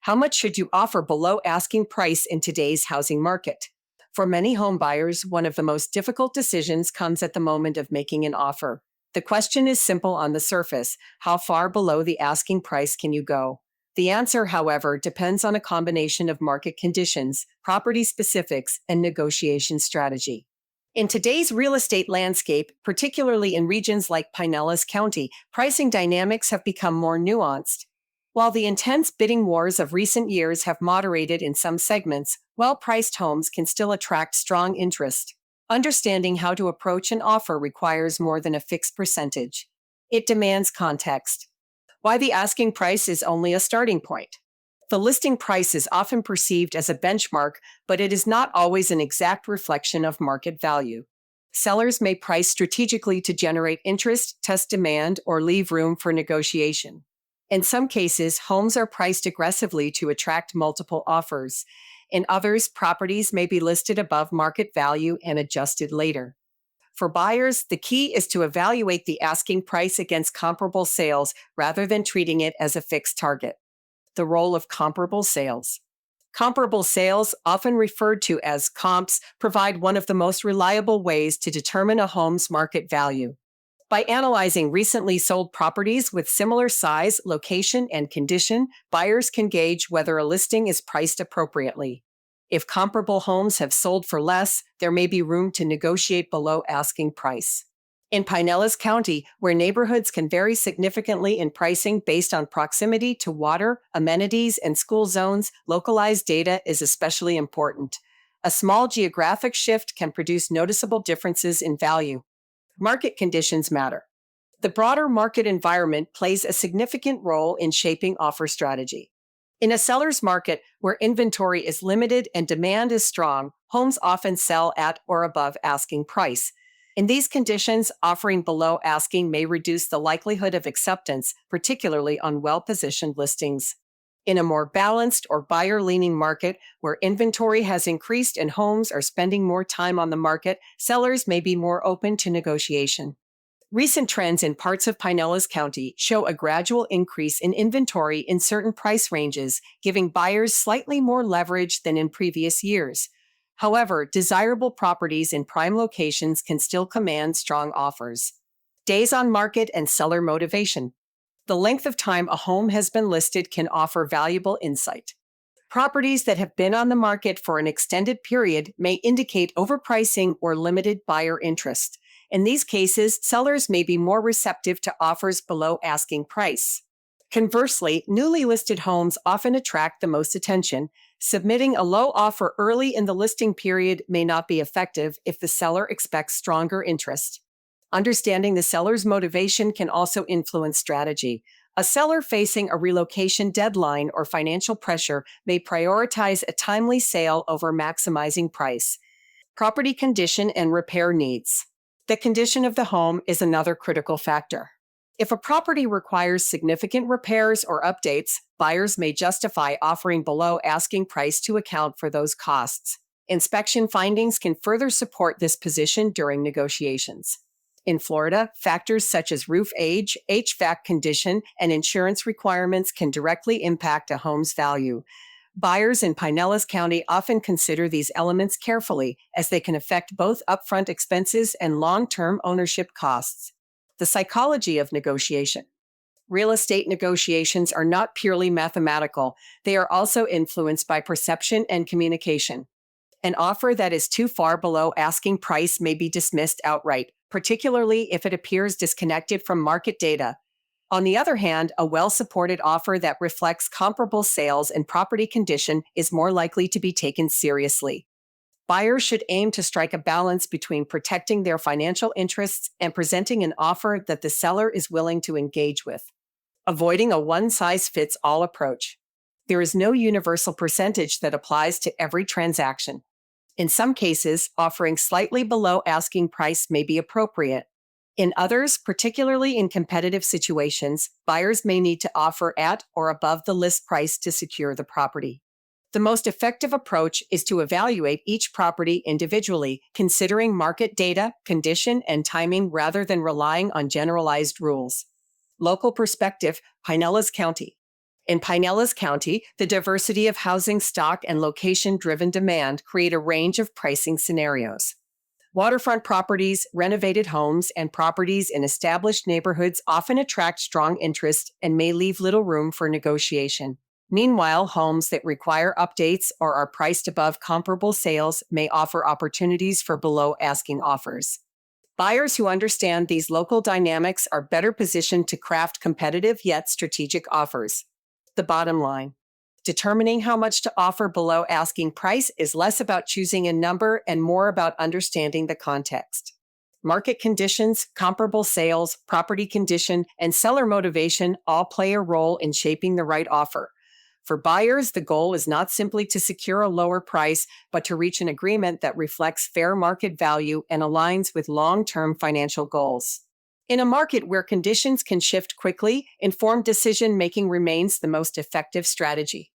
How much should you offer below asking price in today's housing market? For many home buyers, one of the most difficult decisions comes at the moment of making an offer. The question is simple on the surface: how far below the asking price can you go? The answer, however, depends on a combination of market conditions, property specifics, and negotiation strategy. In today's real estate landscape, particularly in regions like Pinellas County, pricing dynamics have become more nuanced. While the intense bidding wars of recent years have moderated in some segments, well-priced homes can still attract strong interest. Understanding how to approach an offer requires more than a fixed percentage. It demands context. Why the asking price is only a starting point. The listing price is often perceived as a benchmark, but it is not always an exact reflection of market value. Sellers may price strategically to generate interest, test demand, or leave room for negotiation. In some cases, homes are priced aggressively to attract multiple offers. In others, properties may be listed above market value and adjusted later. For buyers, the key is to evaluate the asking price against comparable sales rather than treating it as a fixed target. The role of comparable sales. Comparable sales, often referred to as comps, provide one of the most reliable ways to determine a home's market value. By analyzing recently sold properties with similar size, location, and condition, buyers can gauge whether a listing is priced appropriately. If comparable homes have sold for less, there may be room to negotiate below asking price. In Pinellas County, where neighborhoods can vary significantly in pricing based on proximity to water, amenities, and school zones, localized data is especially important. A small geographic shift can produce noticeable differences in value. Market conditions matter. The broader market environment plays a significant role in shaping offer strategy. In a seller's market where inventory is limited and demand is strong, homes often sell at or above asking price. In these conditions, offering below asking may reduce the likelihood of acceptance, particularly on well-positioned listings. In a more balanced or buyer-leaning market where inventory has increased and homes are spending more time on the market, sellers may be more open to negotiation. Recent trends in parts of Pinellas County show a gradual increase in inventory in certain price ranges, giving buyers slightly more leverage than in previous years. However, desirable properties in prime locations can still command strong offers. Days on market and seller motivation. The length of time a home has been listed can offer valuable insight. Properties that have been on the market for an extended period may indicate overpricing or limited buyer interest. In these cases, sellers may be more receptive to offers below asking price. Conversely, newly listed homes often attract the most attention. Submitting a low offer early in the listing period may not be effective if the seller expects stronger interest. Understanding the seller's motivation can also influence strategy. A seller facing a relocation deadline or financial pressure may prioritize a timely sale over maximizing price. Property condition and repair needs. The condition of the home is another critical factor. If a property requires significant repairs or updates, buyers may justify offering below asking price to account for those costs. Inspection findings can further support this position during negotiations. In Florida, factors such as roof age, HVAC condition, and insurance requirements can directly impact a home's value. Buyers in Pinellas County often consider these elements carefully, as they can affect both upfront expenses and long-term ownership costs. The psychology of negotiation. Real estate negotiations are not purely mathematical. They are also influenced by perception and communication. An offer that is too far below asking price may be dismissed outright, particularly if it appears disconnected from market data. On the other hand, a well-supported offer that reflects comparable sales and property condition is more likely to be taken seriously. Buyers should aim to strike a balance between protecting their financial interests and presenting an offer that the seller is willing to engage with. Avoiding a one-size-fits-all approach. There is no universal percentage that applies to every transaction. In some cases, offering slightly below asking price may be appropriate. In others, particularly in competitive situations, buyers may need to offer at or above the list price to secure the property. The most effective approach is to evaluate each property individually, considering market data, condition, and timing rather than relying on generalized rules. Local perspective, Pinellas County. In Pinellas County, the diversity of housing stock and location-driven demand create a range of pricing scenarios. Waterfront properties, renovated homes, and properties in established neighborhoods often attract strong interest and may leave little room for negotiation. Meanwhile, homes that require updates or are priced above comparable sales may offer opportunities for below-asking offers. Buyers who understand these local dynamics are better positioned to craft competitive yet strategic offers. The bottom line: determining how much to offer below asking price is less about choosing a number and more about understanding the context. Market conditions, comparable sales, property condition, and seller motivation all play a role in shaping the right offer. For buyers, the goal is not simply to secure a lower price, but to reach an agreement that reflects fair market value and aligns with long-term financial goals. In a market where conditions can shift quickly, informed decision-making remains the most effective strategy.